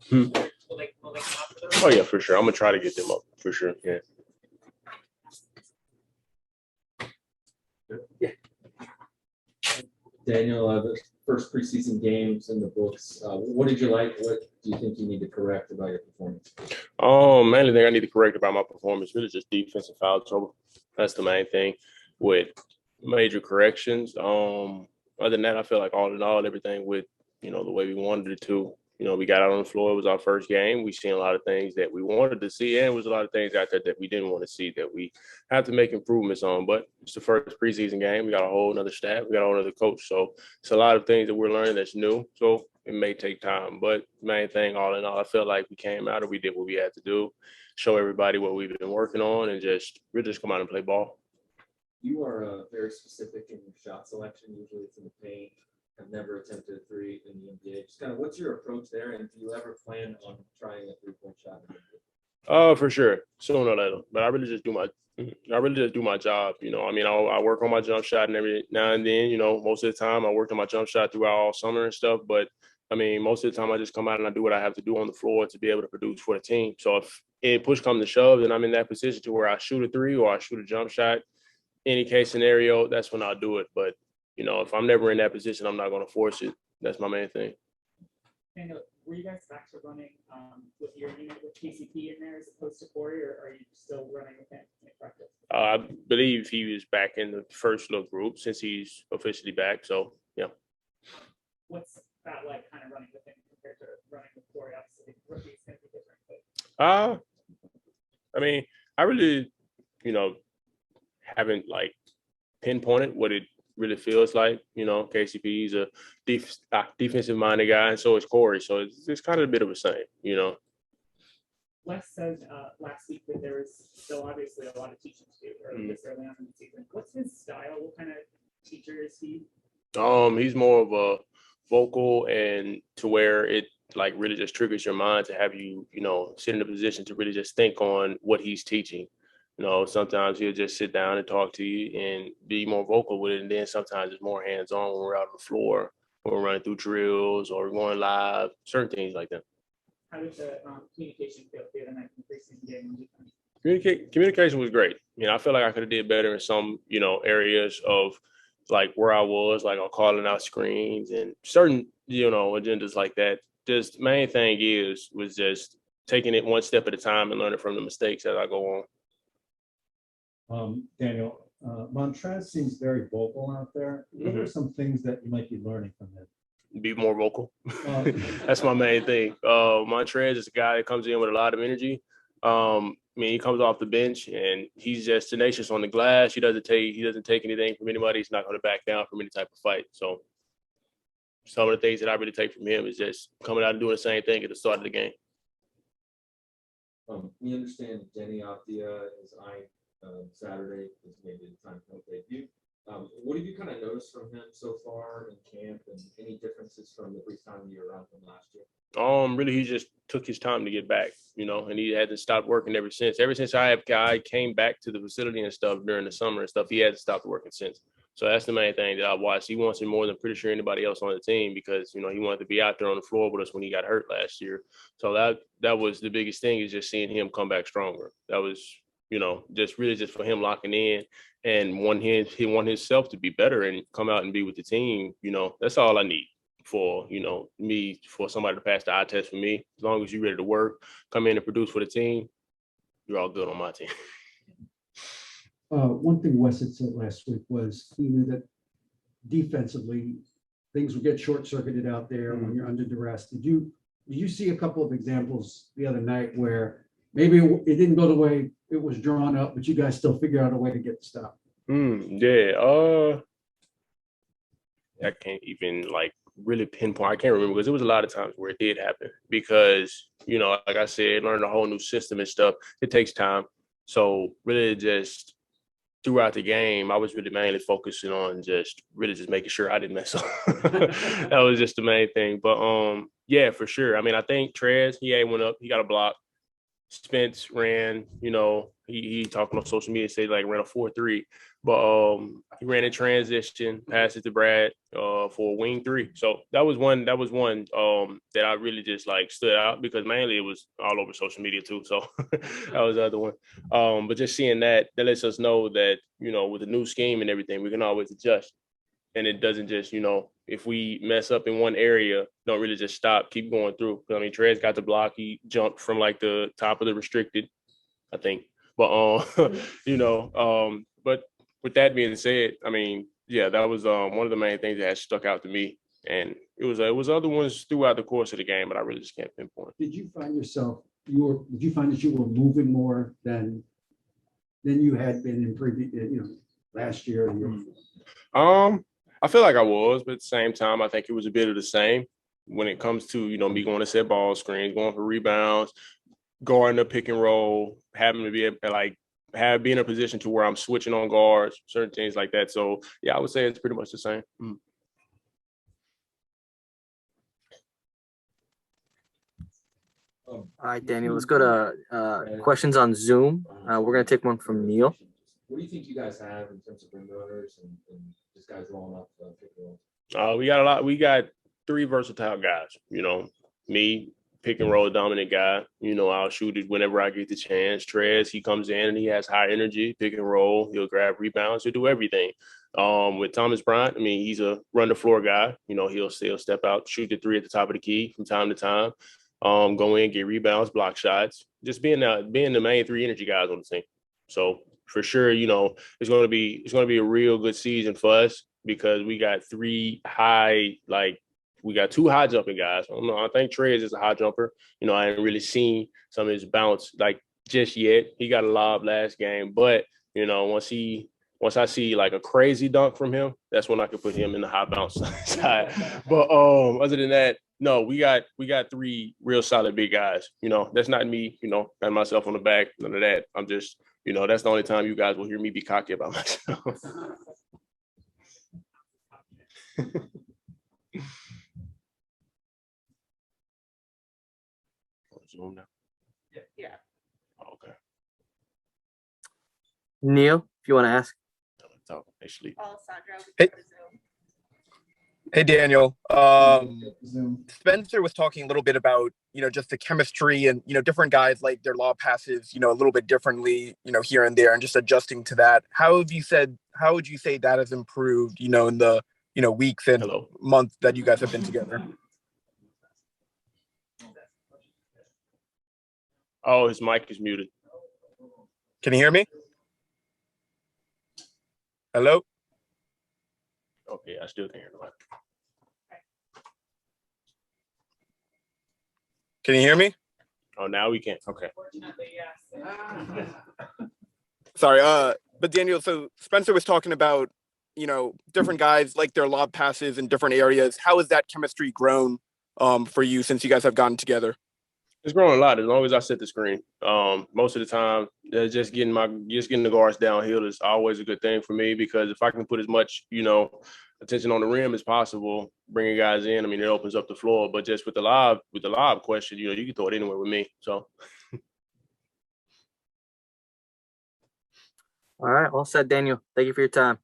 Hmm. Will they come up for those? Oh yeah, for sure. I'm gonna try to get them up for sure. Yeah. Daniel, the first preseason games in the books, what did you like? What do you think you need to correct about your performance? Mainly thing I need to correct about my performance really just defensive foul trouble. That's the main thing with major corrections. Other than that, I feel like all in all, everything with the way we wanted it to. We got out on the floor. It was our first game. We seen a lot of things that we wanted to see, and it was a lot of things out there that we didn't want to see that we have to make improvements on. But it's the first preseason game. We got a whole another staff. We got a whole other coach. So it's a lot of things that we're learning that's new. So it may take time. But main thing, all in all, I felt like we came out and we did what we had to do, show everybody what we've been working on, and we'll just come out and play ball. You are very specific in your shot selection. Usually it's in the paint. I've never attempted a three in the NBA. Just kind of what's your approach there? And do you ever plan on trying a 3-point shot in the NBA? For sure, sooner or later. But I really just do my job. I work on my jump shot and every now and then. Most of the time I worked on my jump shot throughout all summer and stuff. But most of the time I just come out and I do what I have to do on the floor to be able to produce for the team. So if push comes to shove, then I'm in that position to where I shoot a three or I shoot a jump shot. Any case scenario, that's when I'll do it. But if I'm never in that position, I'm not going to force it. That's my main thing. And were you guys back to running with your unit with KCP in there as opposed to Corey, or are you still running with him in practice? I believe he was back in the first little group since he's officially back. So, yeah. What's that like, kind of running with him compared to running with Corey? Obviously, rookie's going to be different. But... I really, haven't pinpointed what it really feels like. KCP is a defensive minded guy, and so is Corey. So it's kind of a bit of a same. Les said last week that there was still obviously a lot of teaching to do this early on in the season. What's his style? What kind of teacher is he? He's more of a vocal, and to where it really just triggers your mind to have you, sit in a position to really just think on what he's teaching. Sometimes he'll just sit down and talk to you and be more vocal with it. And then sometimes it's more hands-on when we're out on the floor, when we're running through drills or going live, certain things like that. How did the communication feel the other night in the preseason game? Communication was great. I feel like I could have did better in some, areas of where I was, on calling out screens and certain, agendas like that. Just main thing was just taking it one step at a time and learning from the mistakes as I go on. Daniel, Montrez seems very vocal out there. What are some things that you might be learning from him? Be more vocal. That's my main thing. Montrez is a guy that comes in with a lot of energy. He comes off the bench and he's just tenacious on the glass. He doesn't take anything from anybody. He's not going to back down from any type of fight. So some of the things that I really take from him is just coming out and doing the same thing at the start of the game. We understand Denny Avdia is eyeing Saturday is maybe the time he'll debut. What have you kind of noticed from him so far in camp, and any differences from the brief time you were around him last year? Really, he just took his time to get back, and he hasn't stopped working ever since. Ever since I came back to the facility and stuff during the summer and stuff, he hasn't stopped working since. So that's the main thing that I watched. He wants it more than pretty sure anybody else on the team because, he wanted to be out there on the floor with us when he got hurt last year. So that was the biggest thing, is just seeing him come back stronger. That was, just for him locking in and he want himself to be better and come out and be with the team. That's all I need for, for somebody to pass the eye test for me. As long as you're ready to work, come in and produce for the team, you're all good on my team. One thing Wes had said last week was he knew that defensively things would get short-circuited out there when you're under duress. Did you see a couple of examples the other night where maybe it didn't go the way it was drawn up, but you guys still figure out a way to get the stop? Yeah. I can't even really pinpoint. I can't remember because there was a lot of times where it did happen because, like I said, learning a whole new system and stuff, it takes time. So really just throughout the game, I was really mainly focusing on just making sure I didn't mess up. That was just the main thing. But yeah, for sure. I think Trez, he went up, he got a block. Spence ran, he talking on social media, say like ran a 4.3, but he ran in transition, passed it to Brad for a wing 3. So that was one that I really just like stood out because mainly it was all over social media too. So that was the other one. But just seeing that lets us know that, with the new scheme and everything, we can always adjust. And it doesn't just, if we mess up in one area, don't really just stop, keep going through. I mean, Trez got the block. He jumped from like the top of the restricted, I think. But, but with that being said, I mean, yeah, that was one of the main things that had stuck out to me. And it was other ones throughout the course of the game, but I really just can't pinpoint. Did you find that you were moving more than you had been in previous, last year? I feel like I was, but at the same time, I think it was a bit of the same when it comes to, me going to set ball screens, going for rebounds, guarding the pick and roll, having to be be in a position to where I'm switching on guards, certain things like that. So yeah, I would say it's pretty much the same. All right, Daniel, let's go to questions on Zoom. We're going to take one from Neil. What do you think you guys have in terms of rim runners and just guys rolling off the pick and roll? We got a lot. We got 3 versatile guys. Me, pick and roll dominant guy. I'll shoot it whenever I get the chance. Trez, he comes in and he has high energy, pick and roll. He'll grab rebounds. He'll do everything. With Thomas Bryant, I mean, he's a run the floor guy. He'll still step out, shoot the 3 at the top of the key from time to time. Go in, get rebounds, block shots. Just being the main 3 energy guys on the team. So for sure, it's going to be a real good season for us because we got 2 high jumping guys. I don't know. I think Trez is a high jumper. I haven't really seen some of his bounce like just yet. He got a lob last game, but once I see like a crazy dunk from him, that's when I can put him in the high bounce side. But other than that, no, we got 3 real solid big guys. That's not me, pat myself on the back, none of that. I'm just, that's the only time you guys will hear me be cocky about myself. Zoom now. Yeah. Okay. Neil, if you want to ask. Actually. Hey. Hey, Daniel. Spencer was talking a little bit about, just the chemistry and, different guys like their lob passes, a little bit differently, here and there and just adjusting to that. How would you say that has improved, in the, weeks and months that you guys have been together? Oh, his mic is muted. Can you hear me? Hello? Okay, I still can hear him. Can you hear me? Oh, now we can. Okay. Fortunately, yes. Sorry. But Daniel, so Spencer was talking about, different guys like their lob passes in different areas. How has that chemistry grown for you since you guys have gotten together? It's growing a lot as long as I set the screen. Most of the time, just getting the guards downhill is always a good thing for me because if I can put as much, attention on the rim as possible, bringing guys in, I mean, it opens up the floor. But just with the lob question, you can throw it anywhere with me. So. All right, all set, Daniel. Thank you for your time.